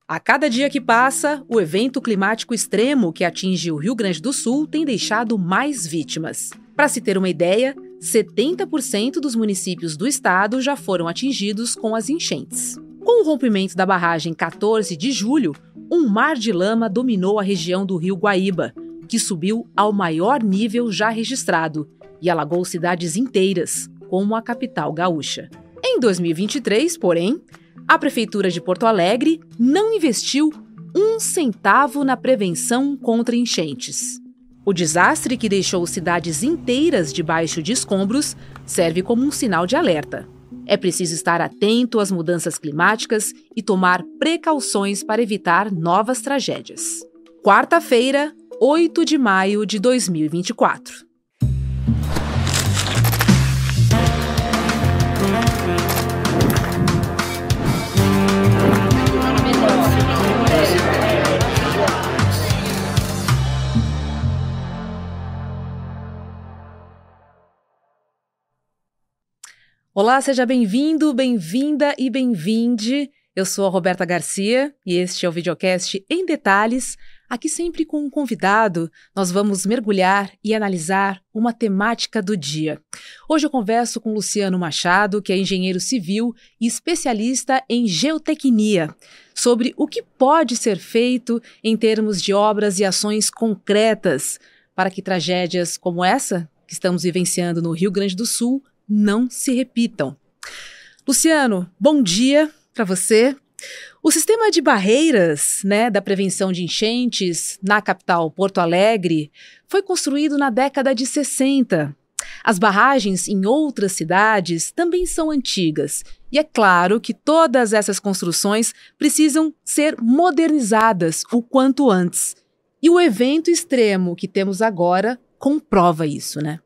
A cada dia que passa, o evento climático extremo que atinge o Rio Grande do Sul tem deixado mais vítimas. Para se ter uma ideia, 70% dos municípios do estado já foram atingidos com as enchentes. Com o rompimento da barragem 14 de julho, um mar de lama dominou a região do Rio Guaíba, que subiu ao maior nível já registrado e alagou cidades inteiras, como a capital gaúcha. Em 2023, porém, a Prefeitura de Porto Alegre não investiu um centavo na prevenção contra enchentes. O desastre que deixou cidades inteiras debaixo de escombros serve como um sinal de alerta. É preciso estar atento às mudanças climáticas e tomar precauções para evitar novas tragédias. Quarta-feira, 8 de maio de 2024. Olá, seja bem-vindo, bem-vinda e bem-vinde. Eu sou a Roberta Garcia e este é o videocast Em Detalhes. Aqui sempre com um convidado, nós vamos mergulhar e analisar uma temática do dia. Hoje eu converso com Luciano Machado, que é engenheiro civil e especialista em geotecnia, sobre o que pode ser feito em termos de obras e ações concretas para que tragédias como essa que estamos vivenciando no Rio Grande do Sul não se repitam. Luciano, bom dia para você. O sistema de barreiras, da prevenção de enchentes na capital Porto Alegre foi construído na década de 60. As barragens em outras cidades também são antigas. E é claro que todas essas construções precisam ser modernizadas o quanto antes. E o evento extremo que temos agora comprova isso, né?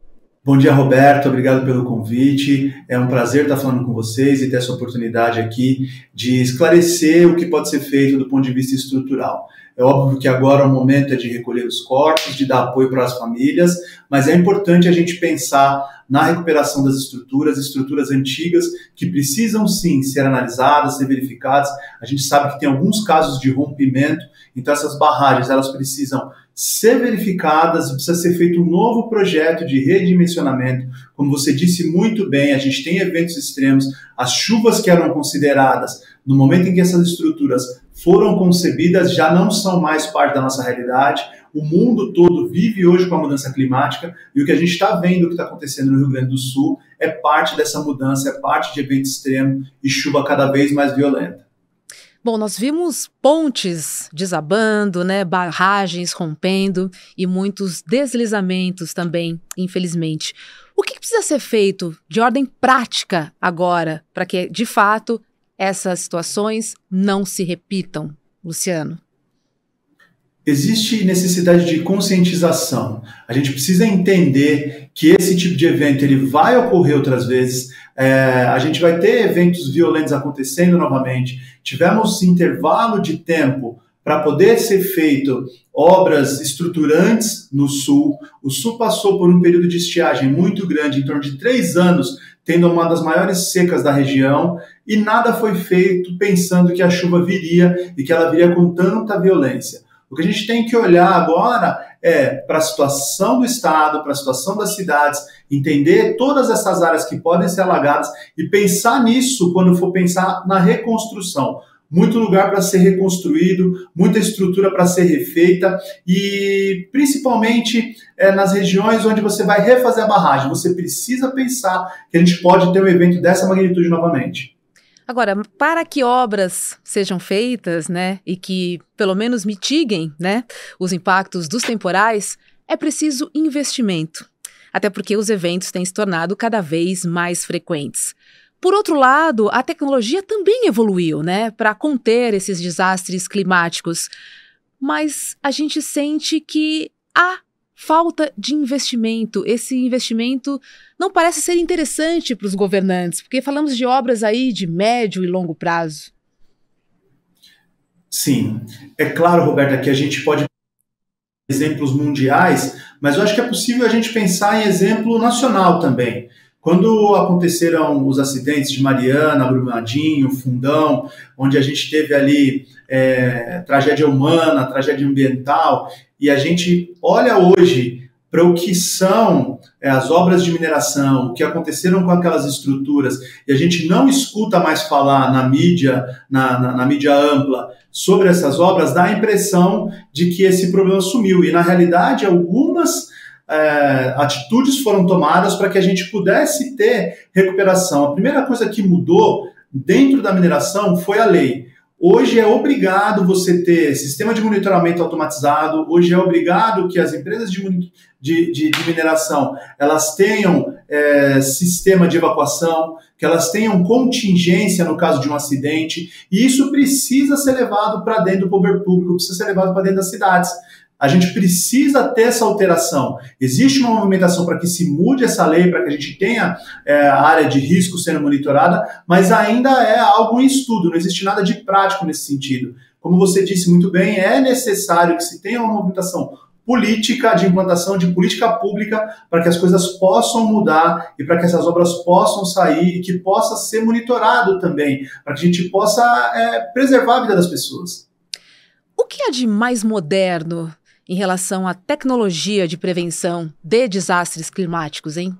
Bom dia, Roberto. Obrigado pelo convite. É um prazer estar falando com vocês e ter essa oportunidade aqui de esclarecer o que pode ser feito do ponto de vista estrutural. É óbvio que agora o momento é de recolher os corpos, de dar apoio para as famílias, mas é importante a gente pensar na recuperação das estruturas antigas que precisam sim ser analisadas, ser verificadas. A gente sabe que tem alguns casos de rompimento, então essas barragens elas precisam ser verificadas, precisa ser feito um novo projeto de redimensionamento. Como você disse muito bem, a gente tem eventos extremos, as chuvas que eram consideradas no momento em que essas estruturas foram concebidas já não são mais parte da nossa realidade. O mundo todo vive hoje com a mudança climática e o que a gente está vendo, o que está acontecendo no Rio Grande do Sul, é parte dessa mudança, é parte de evento extremo e chuva cada vez mais violenta. Bom, nós vimos pontes desabando, barragens rompendo e muitos deslizamentos também, infelizmente. O que precisa ser feito de ordem prática agora para que, de fato, essas situações não se repitam, Luciano? Existe necessidade de conscientização. A gente precisa entender que esse tipo de evento ele vai ocorrer outras vezes. A gente vai ter eventos violentos acontecendo novamente. Tivemos intervalo de tempo para poder ser feito obras estruturantes no Sul. O Sul passou por um período de estiagem muito grande, em torno de 3 anos, tendo uma das maiores secas da região, e nada foi feito pensando que a chuva viria e que ela viria com tanta violência. O que a gente tem que olhar agora é para a situação do estado, para a situação das cidades, entender todas essas áreas que podem ser alagadas e pensar nisso quando for pensar na reconstrução. Muito lugar para ser reconstruído, muita estrutura para ser refeita e principalmente nas regiões onde você vai refazer a barragem. Você precisa pensar que a gente pode ter um evento dessa magnitude novamente. Agora, para que obras sejam feitas, e que pelo menos mitiguem, os impactos dos temporais, é preciso investimento. Até porque os eventos têm se tornado cada vez mais frequentes. Por outro lado, a tecnologia também evoluiu, para conter esses desastres climáticos. Mas a gente sente que há falta de investimento. Esse investimento não parece ser interessante para os governantes, porque falamos de obras aí de médio e longo prazo. Sim, é claro, Roberta, que a gente pode exemplos mundiais, mas eu acho que é possível a gente pensar em exemplo nacional também. Quando aconteceram os acidentes de Mariana, Brumadinho, Fundão, onde a gente teve ali tragédia humana, tragédia ambiental, e a gente olha hoje para o que são as obras de mineração, o que aconteceram com aquelas estruturas, e a gente não escuta mais falar na mídia, na mídia ampla, sobre essas obras, dá a impressão de que esse problema sumiu. E, na realidade, algumas atitudes foram tomadas para que a gente pudesse ter recuperação. A primeira coisa que mudou dentro da mineração foi a lei. Hoje é obrigado você ter sistema de monitoramento automatizado, hoje é obrigado que as empresas de mineração elas tenham sistema de evacuação, que elas tenham contingência no caso de um acidente, e isso precisa ser levado para dentro do poder público, precisa ser levado para dentro das cidades. A gente precisa ter essa alteração. Existe uma movimentação para que se mude essa lei, para que a gente tenha a área de risco sendo monitorada, mas ainda é algo em estudo, não existe nada de prático nesse sentido. Como você disse muito bem, é necessário que se tenha uma movimentação política, de implantação de política pública, para que as coisas possam mudar e para que essas obras possam sair e que possa ser monitorado também, para que a gente possa preservar a vida das pessoas. O que há de mais moderno em relação à tecnologia de prevenção de desastres climáticos, hein?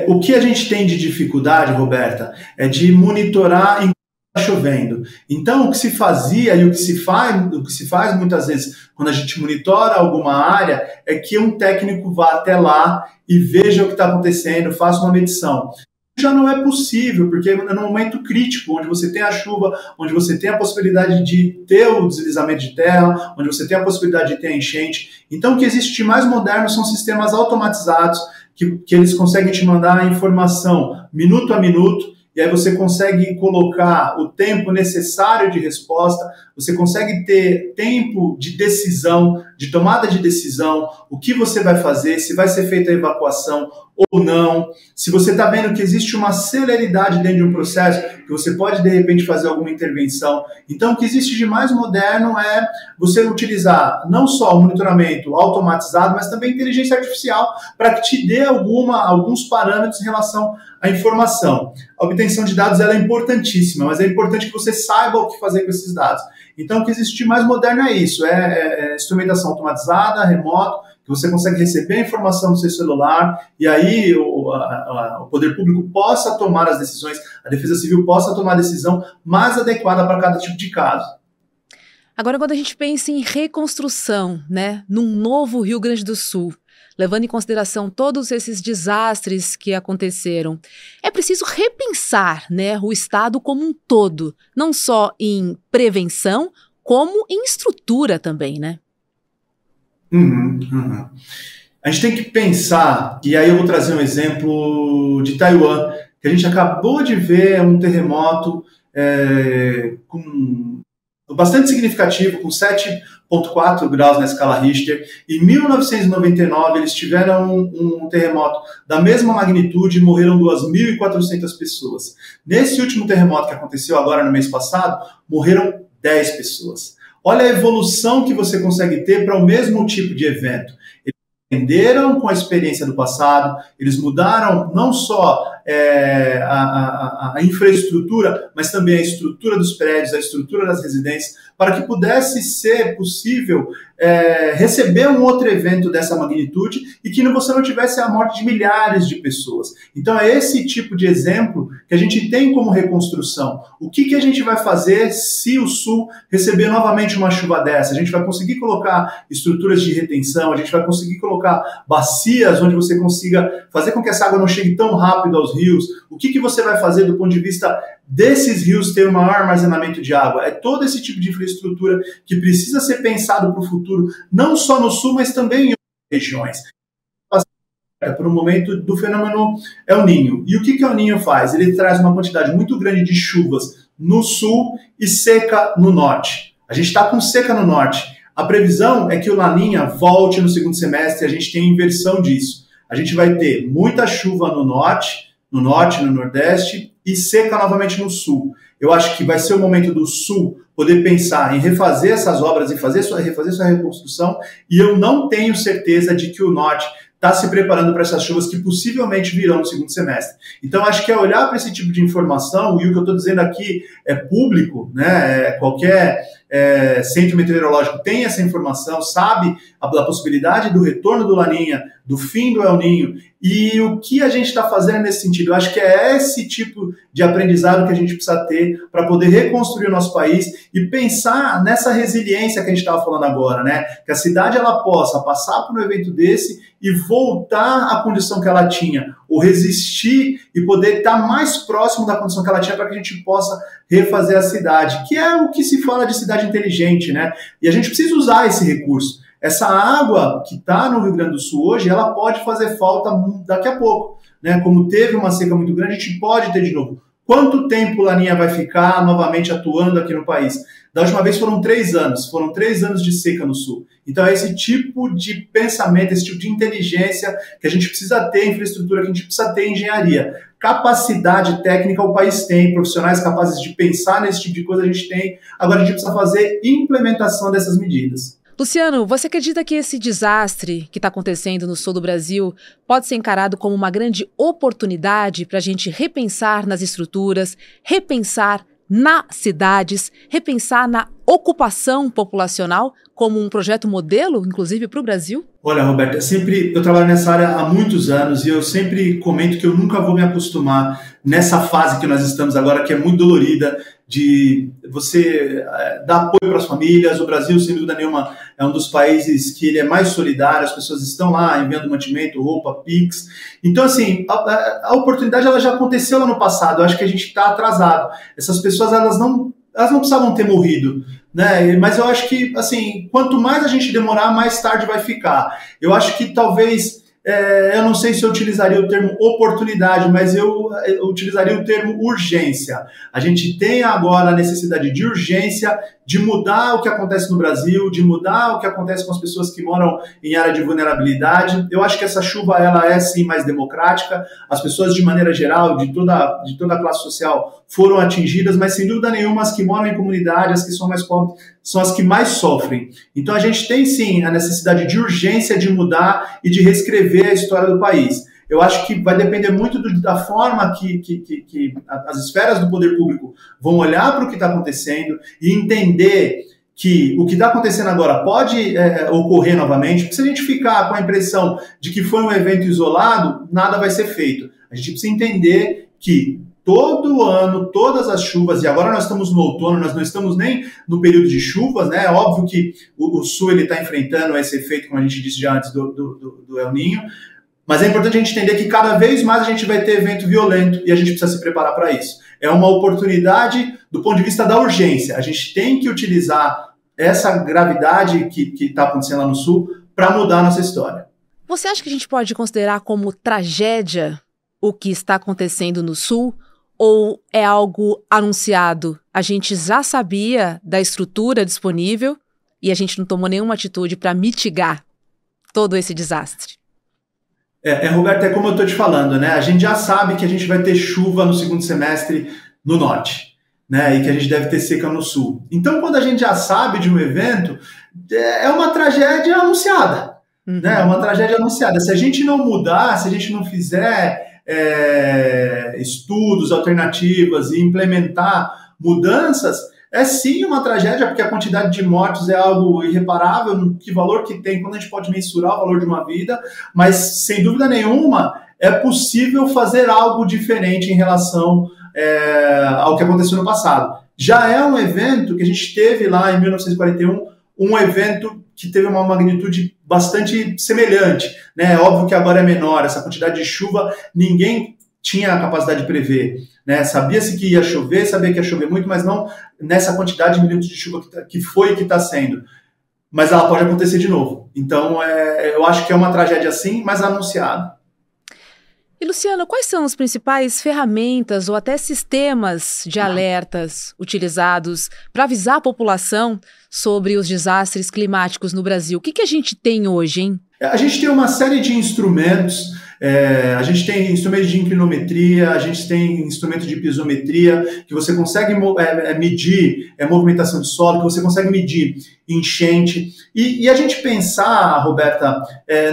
O que a gente tem de dificuldade, Roberta, é de monitorar enquanto está chovendo. Então, o que se fazia e o que se faz muitas vezes quando a gente monitora alguma área é que um técnico vá até lá e veja o que está acontecendo, faça uma medição. Já não é possível, porque é num momento crítico, onde você tem a chuva, onde você tem a possibilidade de ter o deslizamento de terra, onde você tem a possibilidade de ter a enchente. Então, o que existe de mais moderno são sistemas automatizados, que eles conseguem te mandar a informação minuto a minuto, e aí você consegue colocar o tempo necessário de resposta, você consegue ter tempo de decisão, de tomada de decisão, o que você vai fazer, se vai ser feita a evacuação ou não, se você está vendo que existe uma celeridade dentro de um processo, que você pode, de repente, fazer alguma intervenção. Então, o que existe de mais moderno é você utilizar não só o monitoramento automatizado, mas também inteligência artificial, para que te dê alguns parâmetros em relação à informação. A obtenção de dados ela é importantíssima, mas é importante que você saiba o que fazer com esses dados. Então, o que existe de mais moderno é isso, instrumentação automatizada, remoto, que você consegue receber a informação no seu celular e aí o poder público possa tomar as decisões, a Defesa Civil possa tomar a decisão mais adequada para cada tipo de caso. Agora, quando a gente pensa em reconstrução, né, num novo Rio Grande do Sul, levando em consideração todos esses desastres que aconteceram, é preciso repensar, né, o Estado como um todo, não só em prevenção, como em estrutura também, né? A gente tem que pensar, e aí eu vou trazer um exemplo de Taiwan, que a gente acabou de ver um terremoto bastante significativo, com 7,4 graus na escala Richter. Em 1999, eles tiveram um terremoto da mesma magnitude e morreram 2.400 pessoas. Nesse último terremoto que aconteceu agora no mês passado, morreram 10 pessoas. Olha a evolução que você consegue ter para o mesmo tipo de evento. Eles aprenderam com a experiência do passado, eles mudaram não só a infraestrutura, mas também a estrutura dos prédios, a estrutura das residências, para que pudesse ser possível receber um outro evento dessa magnitude e que você não tivesse a morte de milhares de pessoas. Então é esse tipo de exemplo que a gente tem como reconstrução. O que a gente vai fazer se o Sul receber novamente uma chuva dessa? A gente vai conseguir colocar estruturas de retenção, a gente vai conseguir colocar bacias onde você consiga fazer com que essa água não chegue tão rápido aos rios. O que você vai fazer do ponto de vista desses rios ter um maior armazenamento de água? É todo esse tipo de infraestrutura que precisa ser pensado para o futuro, não só no Sul, mas também em outras regiões. Por um momento do fenômeno El Niño. E o que o El Niño faz? Ele traz uma quantidade muito grande de chuvas no Sul e seca no Norte. A gente está com seca no Norte. A previsão é que o Laninha volte no segundo semestre e a gente tem inversão disso. A gente vai ter muita chuva no Norte, no Nordeste e seca novamente no Sul. Eu acho que vai ser o momento do Sul poder pensar em refazer essas obras e refazer sua reconstrução, e eu não tenho certeza de que o Norte está se preparando para essas chuvas que possivelmente virão no segundo semestre. Então, acho que é olhar para esse tipo de informação, e o que eu estou dizendo aqui é público, né? Qualquer centro meteorológico tem essa informação, sabe da possibilidade do retorno do Laninha, do fim do El Ninho, e o que a gente está fazendo nesse sentido. Eu acho que é esse tipo de aprendizado que a gente precisa ter para poder reconstruir o nosso país e pensar nessa resiliência que a gente estava falando agora, né? Que a cidade ela possa passar por um evento desse e voltar à condição que ela tinha, ou resistir e poder estar mais próximo da condição que ela tinha para que a gente possa refazer a cidade, que é o que se fala de cidade inteligente, né? E a gente precisa usar esse recurso. Essa água que está no Rio Grande do Sul hoje, ela pode fazer falta daqui a pouco, né? Como teve uma seca muito grande, a gente pode ter de novo. Quanto tempo o Laninha vai ficar novamente atuando aqui no país? Da última vez foram 3 anos, foram 3 anos de seca no Sul. Então é esse tipo de pensamento, esse tipo de inteligência que a gente precisa ter, infraestrutura que a gente precisa ter, engenharia. Capacidade técnica o país tem, profissionais capazes de pensar nesse tipo de coisa a gente tem, agora a gente precisa fazer implementação dessas medidas. Luciano, você acredita que esse desastre que está acontecendo no sul do Brasil pode ser encarado como uma grande oportunidade para a gente repensar nas estruturas, repensar nas cidades, repensar na ocupação populacional como um projeto modelo, inclusive, para o Brasil? Olha, Roberta, eu trabalho nessa área há muitos anos e eu sempre comento que eu nunca vou me acostumar nessa fase que nós estamos agora, que é muito dolorida, de você dar apoio para as famílias. O Brasil, sem dúvida nenhuma, é um dos países que ele é mais solidário, as pessoas estão lá enviando mantimento, roupa, Pix. Então, assim, a oportunidade ela já aconteceu lá no passado, eu acho que a gente está atrasado. Essas pessoas, elas não precisavam ter morrido, né? Mas eu acho que, assim, quanto mais a gente demorar, mais tarde vai ficar. Eu acho que talvez, eu não sei se eu utilizaria o termo oportunidade, mas eu utilizaria o termo urgência. A gente tem agora a necessidade de urgência de mudar o que acontece no Brasil, de mudar o que acontece com as pessoas que moram em área de vulnerabilidade. Eu acho que essa chuva ela é sim mais democrática, as pessoas de maneira geral, de toda a classe social foram atingidas, mas sem dúvida nenhuma as que moram em comunidade, as que são mais pobres, são as que mais sofrem. Então a gente tem sim a necessidade de urgência de mudar e de reescrever a história do país. Eu acho que vai depender muito da forma que as esferas do poder público vão olhar para o que está acontecendo e entender que o que está acontecendo agora pode ocorrer novamente, porque se a gente ficar com a impressão de que foi um evento isolado, nada vai ser feito. A gente precisa entender que todo ano, todas as chuvas, e agora nós estamos no outono, nós não estamos nem no período de chuvas, né? É óbvio que o Sul está enfrentando esse efeito, como a gente disse já antes, do El Ninho, mas é importante a gente entender que cada vez mais a gente vai ter evento violento e a gente precisa se preparar para isso. É uma oportunidade do ponto de vista da urgência. A gente tem que utilizar essa gravidade que está acontecendo lá no Sul para mudar a nossa história. Você acha que a gente pode considerar como tragédia o que está acontecendo no Sul? Ou é algo anunciado? A gente já sabia da estrutura disponível e a gente não tomou nenhuma atitude para mitigar todo esse desastre? Roberto, é como eu estou te falando, né? A gente já sabe que a gente vai ter chuva no segundo semestre no norte, né? E que a gente deve ter seca no sul. Então, quando a gente já sabe de um evento, é uma tragédia anunciada, né? É uma tragédia anunciada. Se a gente não mudar, se a gente não fizer estudos, alternativas e implementar mudanças, é sim uma tragédia, porque a quantidade de mortes é algo irreparável, que valor que tem, quando a gente pode mensurar o valor de uma vida, mas sem dúvida nenhuma é possível fazer algo diferente em relação ao que aconteceu no passado. Já é um evento que a gente teve lá em 1941, um evento que teve uma magnitude bastante semelhante, né? É óbvio que agora é menor, essa quantidade de chuva ninguém tinha a capacidade de prever, né? Sabia-se que ia chover, sabia que ia chover muito, mas não nessa quantidade de minutos de chuva que está sendo. Mas ela pode acontecer de novo. Então, eu acho que é uma tragédia sim, mas anunciada. E, Luciano, quais são as principais ferramentas ou até sistemas de alertas utilizados para avisar a população sobre os desastres climáticos no Brasil? O que a gente tem hoje, hein? A gente tem uma série de instrumentos A gente tem instrumentos de inclinometria, a gente tem instrumento de pisometria, que você consegue medir movimentação de solo, que você consegue medir enchente. E a gente pensar, Roberta,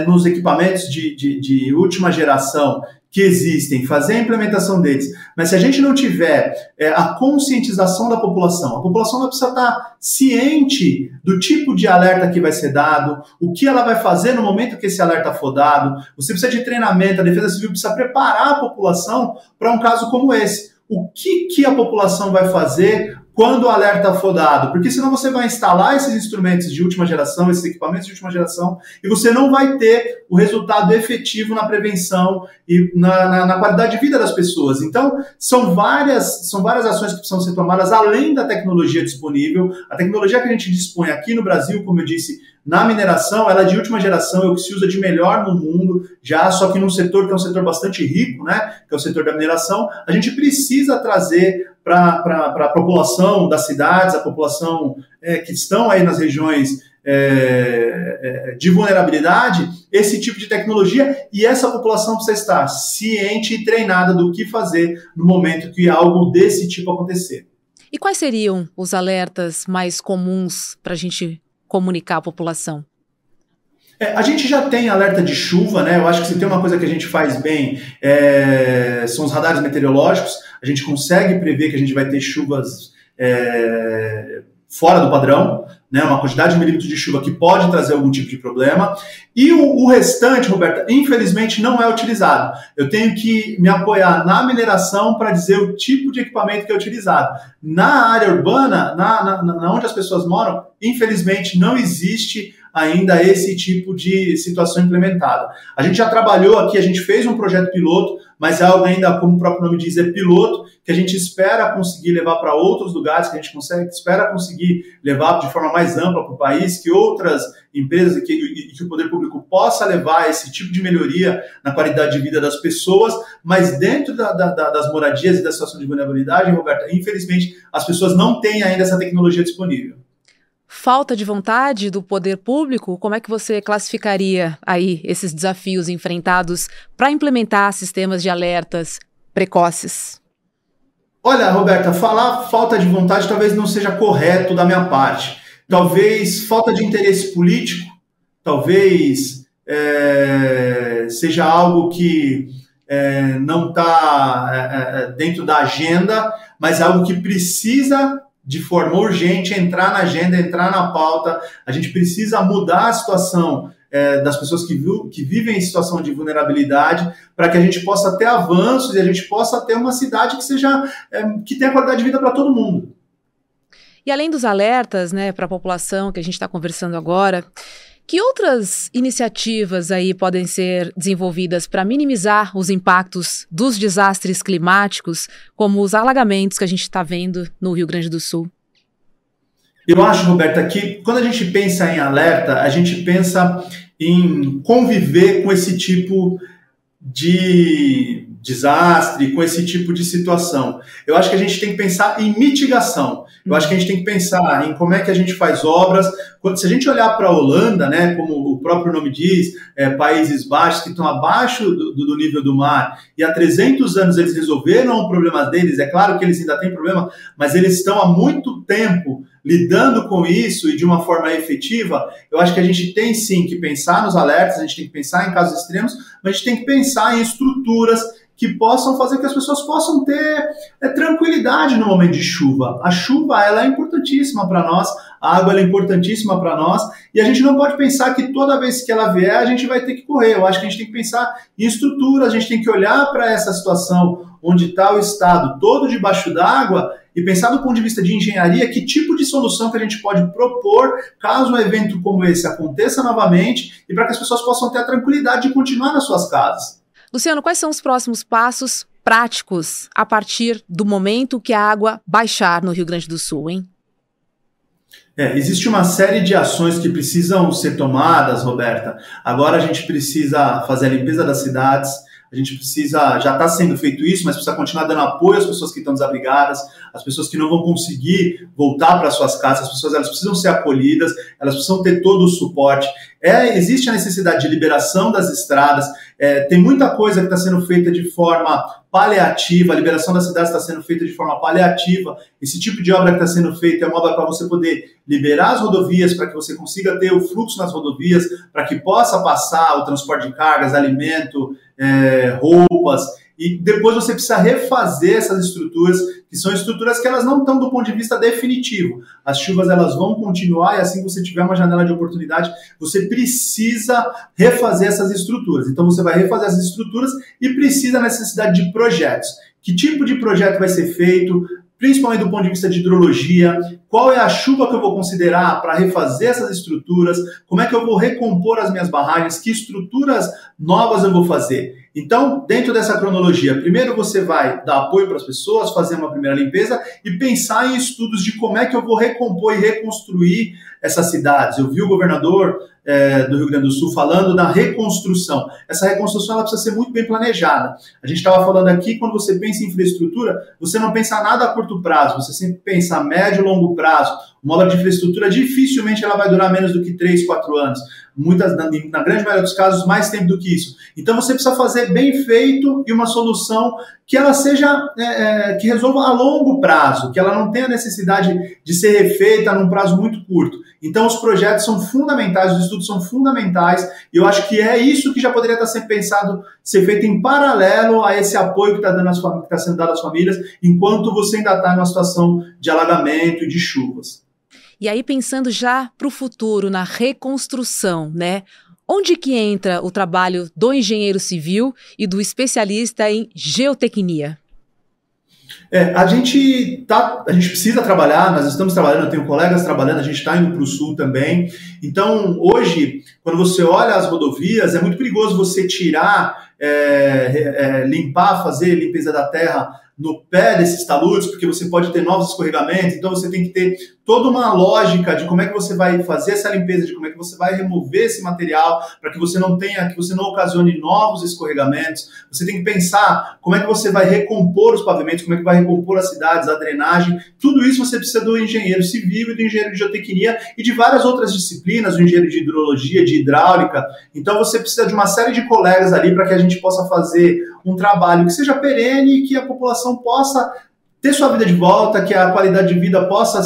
nos equipamentos de última geração que existem, fazer a implementação deles, mas se a gente não tiver a conscientização da população, a população vai precisar estar ciente do tipo de alerta que vai ser dado, o que ela vai fazer no momento que esse alerta for dado. Você precisa de treinamento, a Defesa Civil precisa preparar a população para um caso como esse. O que a população vai fazer quando o alerta for dado? Porque senão você vai instalar esses instrumentos de última geração, esses equipamentos de última geração, e você não vai ter o resultado efetivo na prevenção e na qualidade de vida das pessoas. Então, são várias ações que precisam ser tomadas além da tecnologia disponível. A tecnologia que a gente dispõe aqui no Brasil, como eu disse, na mineração, ela é de última geração, é o que se usa de melhor no mundo, só que num setor que é um setor bastante rico, né, que é o setor da mineração. A gente precisa trazer para a população das cidades, a população que estão aí nas regiões de vulnerabilidade, esse tipo de tecnologia, e essa população precisa estar ciente e treinada do que fazer no momento que algo desse tipo acontecer. E quais seriam os alertas mais comuns para a gente comunicar à população? A gente já tem alerta de chuva, né? Eu acho que se tem uma coisa que a gente faz bem, são os radares meteorológicos. A gente consegue prever que a gente vai ter chuvas fora do padrão, né? Uma quantidade de milímetros de chuva que pode trazer algum tipo de problema. E o restante, Roberta, infelizmente não é utilizado. Eu tenho que me apoiar na mineração para dizer o tipo de equipamento que é utilizado. Na área urbana, onde as pessoas moram, infelizmente não existe ainda esse tipo de situação implementada. A gente já trabalhou aqui, a gente fez um projeto piloto, mas é algo ainda, como o próprio nome diz, é piloto, que a gente espera conseguir levar para outros lugares, que a gente espera conseguir levar de forma mais ampla para o país, que outras empresas e que o poder público possa levar esse tipo de melhoria na qualidade de vida das pessoas, mas dentro das moradias e da situação de vulnerabilidade, Roberta, infelizmente, as pessoas não têm ainda essa tecnologia disponível. Falta de vontade do poder público? Como é que você classificaria aí esses desafios enfrentados para implementar sistemas de alertas precoces? Olha, Roberta, falar falta de vontade talvez não seja correto da minha parte. Talvez falta de interesse político, talvez seja algo que não está dentro da agenda, mas é algo que precisa de forma urgente entrar na agenda, entrar na pauta. A gente precisa mudar a situação das pessoas que vivem em situação de vulnerabilidade, para que a gente possa ter avanços e a gente possa ter uma cidade que tenha qualidade de vida para todo mundo. E além dos alertas, né, para a população que a gente está conversando agora, que outras iniciativas aí podem ser desenvolvidas para minimizar os impactos dos desastres climáticos, como os alagamentos que a gente está vendo no Rio Grande do Sul? Eu acho, Roberta, que quando a gente pensa em alerta, a gente pensa em conviver com esse tipo de desastre, com esse tipo de situação. Eu acho que a gente tem que pensar em mitigação. Eu acho que a gente tem que pensar em como é que a gente faz obras. Se a gente olhar para a Holanda, né, como o próprio nome diz, Países Baixos, que estão abaixo do nível do mar, e há 300 anos eles resolveram o problema deles. É claro que eles ainda têm problema, mas eles estão há muito tempo lidando com isso e de uma forma efetiva. Eu acho que a gente tem sim que pensar nos alertas, a gente tem que pensar em casos extremos, mas a gente tem que pensar em estruturas que possam fazer que as pessoas possam ter tranquilidade no momento de chuva. A chuva, ela é importantíssima para nós, a água ela é importantíssima para nós, e a gente não pode pensar que toda vez que ela vier, a gente vai ter que correr. Eu acho que a gente tem que pensar em estruturas, a gente tem que olhar para essa situação onde está o estado todo debaixo d'água e pensar do ponto de vista de engenharia que tipo de solução que a gente pode propor caso um evento como esse aconteça novamente e para que as pessoas possam ter a tranquilidade de continuar nas suas casas. Luciano, quais são os próximos passos práticos a partir do momento que a água baixar no Rio Grande do Sul, hein? Existe uma série de ações que precisam ser tomadas, Roberta. Agora a gente precisa fazer a limpeza das cidades, a gente precisa, já está sendo feito isso, mas precisa continuar dando apoio às pessoas que estão desabrigadas, às pessoas que não vão conseguir voltar para suas casas, as pessoas elas precisam ser acolhidas, elas precisam ter todo o suporte. Existe a necessidade de liberação das estradas, Tem muita coisa que está sendo feita de forma paliativa, a liberação das cidades está sendo feita de forma paliativa. Esse tipo de obra que está sendo feita é uma obra para você poder liberar as rodovias, para que você consiga ter o fluxo nas rodovias, para que possa passar o transporte de cargas, alimento, roupas, e depois você precisa refazer essas estruturas, que são estruturas que elas não estão do ponto de vista definitivo. As chuvas elas vão continuar, e assim que você tiver uma janela de oportunidade, você precisa refazer essas estruturas. Então você vai refazer essas estruturas e precisa da necessidade de projetos. Que tipo de projeto vai ser feito, principalmente do ponto de vista de hidrologia, qual é a chuva que eu vou considerar para refazer essas estruturas, como é que eu vou recompor as minhas barragens, que estruturas novas eu vou fazer. Então, dentro dessa cronologia, primeiro você vai dar apoio para as pessoas, fazer uma primeira limpeza e pensar em estudos de como é que eu vou recompor e reconstruir essas cidades. Eu vi o governador do Rio Grande do Sul falando da reconstrução. Essa reconstrução ela precisa ser muito bem planejada. A gente estava falando aqui, quando você pensa em infraestrutura, você não pensa nada a curto prazo, você sempre pensa a médio e longo prazo. Uma obra de infraestrutura dificilmente ela vai durar menos do que 3, 4 anos. Na grande maioria dos casos, mais tempo do que isso. Então você precisa fazer bem feito e uma solução que ela seja, que resolva a longo prazo, que ela não tenha necessidade de ser refeita num prazo muito curto. Então os projetos são fundamentais, os estudos são fundamentais, e eu acho que é isso que já poderia estar sendo pensado, ser feito em paralelo a esse apoio que está sendo dado às famílias, enquanto você ainda está numa situação de alagamento e de chuvas. E aí, pensando já para o futuro, na reconstrução, né? Onde que entra o trabalho do engenheiro civil e do especialista em geotecnia? A gente precisa trabalhar, nós estamos trabalhando, eu tenho colegas trabalhando, a gente está indo para o sul também. Então, hoje, quando você olha as rodovias, é muito perigoso você tirar, limpar, fazer limpeza da terra no pé desses taludes, porque você pode ter novos escorregamentos, então você tem que ter toda uma lógica de como é que você vai fazer essa limpeza, de como é que você vai remover esse material para que você não ocasione novos escorregamentos. Você tem que pensar como é que você vai recompor os pavimentos, como é que vai recompor as cidades, a drenagem. Tudo isso você precisa do engenheiro civil e do engenheiro de geotecnia e de várias outras disciplinas, do engenheiro de hidrologia, de hidráulica. Então você precisa de uma série de colegas ali para que a gente possa fazer um trabalho que seja perene e que a população possa ter sua vida de volta, que a qualidade de vida possa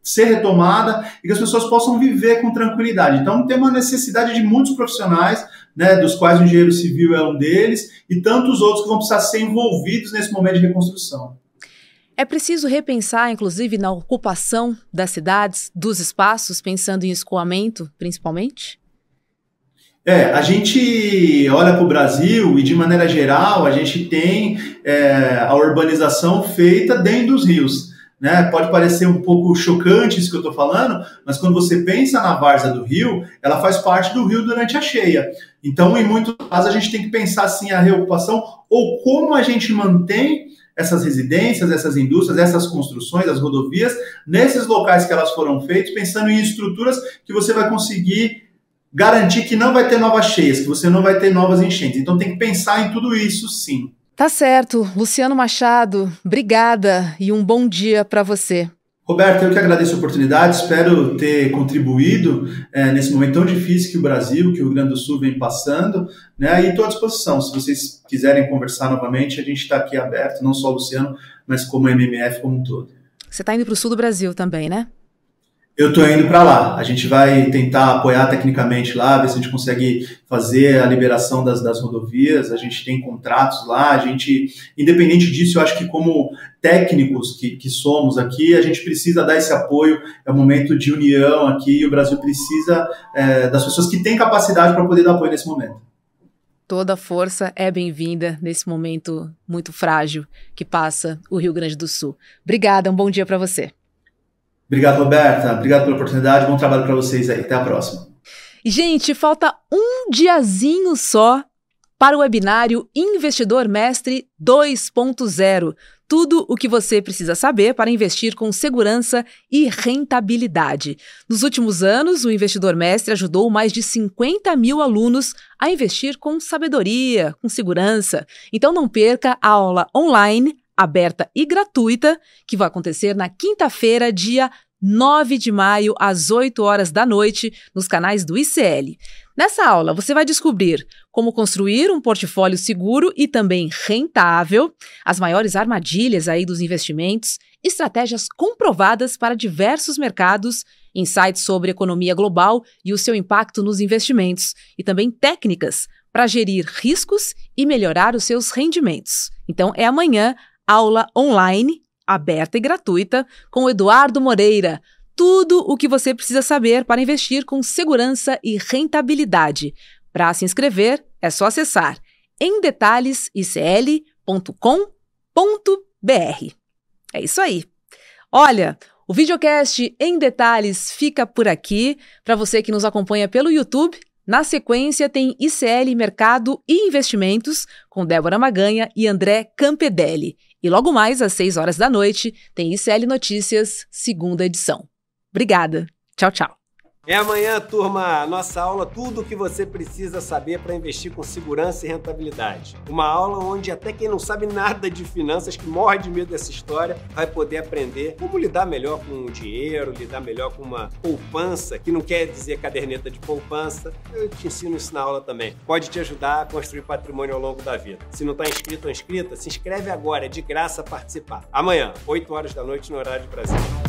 ser retomada e que as pessoas possam viver com tranquilidade. Então tem uma necessidade de muitos profissionais, né, dos quais o engenheiro civil é um deles, e tantos outros que vão precisar ser envolvidos nesse momento de reconstrução. É preciso repensar, inclusive, na ocupação das cidades, dos espaços, pensando em escoamento, principalmente? A gente olha para o Brasil e, de maneira geral, a gente tem a urbanização feita dentro dos rios. Né? Pode parecer um pouco chocante isso que eu estou falando, mas quando você pensa na várzea do rio, ela faz parte do rio durante a cheia. Então, em muitos casos, a gente tem que pensar assim a reocupação ou como a gente mantém essas residências, essas indústrias, essas construções, as rodovias, nesses locais que elas foram feitas, pensando em estruturas que você vai conseguir garantir que não vai ter novas cheias, que você não vai ter novas enchentes. Então tem que pensar em tudo isso, sim. Tá certo. Luciano Machado, obrigada e um bom dia para você. Roberto, eu que agradeço a oportunidade, espero ter contribuído nesse momento tão difícil que o Brasil, que o Rio Grande do Sul vem passando, né? E estou à disposição. Se vocês quiserem conversar novamente, a gente está aqui aberto, não só o Luciano, mas como a MMF como um todo. Você está indo para o sul do Brasil também, né? Eu estou indo para lá. A gente vai tentar apoiar tecnicamente lá, ver se a gente consegue fazer a liberação das rodovias. A gente tem contratos lá. A gente, independente disso, eu acho que como técnicos que somos aqui, a gente precisa dar esse apoio. É um momento de união aqui e o Brasil precisa das pessoas que têm capacidade para poder dar apoio nesse momento. Toda força é bem-vinda nesse momento muito frágil que passa o Rio Grande do Sul. Obrigada, um bom dia para você. Obrigado, Roberta. Obrigado pela oportunidade. Bom trabalho para vocês aí. Até a próxima. Gente, falta um diazinho só para o webinário Investidor Mestre 2.0. Tudo o que você precisa saber para investir com segurança e rentabilidade. Nos últimos anos, o Investidor Mestre ajudou mais de 50 mil alunos a investir com sabedoria, com segurança. Então não perca a aula online, aberta e gratuita, que vai acontecer na quinta-feira, dia 9 de maio, às 8 horas da noite, nos canais do ICL. Nessa aula, você vai descobrir como construir um portfólio seguro e também rentável, as maiores armadilhas aí dos investimentos, estratégias comprovadas para diversos mercados, insights sobre economia global e o seu impacto nos investimentos, e também técnicas para gerir riscos e melhorar os seus rendimentos. Então, é amanhã, aula online, aberta e gratuita, com o Eduardo Moreira. Tudo o que você precisa saber para investir com segurança e rentabilidade. Para se inscrever, é só acessar emdetalhesicl.com.br. É isso aí. Olha, o videocast Em Detalhes fica por aqui. Para você que nos acompanha pelo YouTube, na sequência tem ICL Mercado e Investimentos, com Débora Maganha e André Campedelli. E logo mais, às 6 horas da noite, tem ICL Notícias, segunda edição. Obrigada. Tchau, tchau. É amanhã, turma, a nossa aula, tudo o que você precisa saber para investir com segurança e rentabilidade. Uma aula onde até quem não sabe nada de finanças, que morre de medo dessa história, vai poder aprender como lidar melhor com o dinheiro, lidar melhor com uma poupança, que não quer dizer caderneta de poupança. Eu te ensino isso na aula também. Pode te ajudar a construir patrimônio ao longo da vida. Se não está inscrito ou inscrita, se inscreve agora, é de graça participar. Amanhã, 8 horas da noite no horário de Brasília.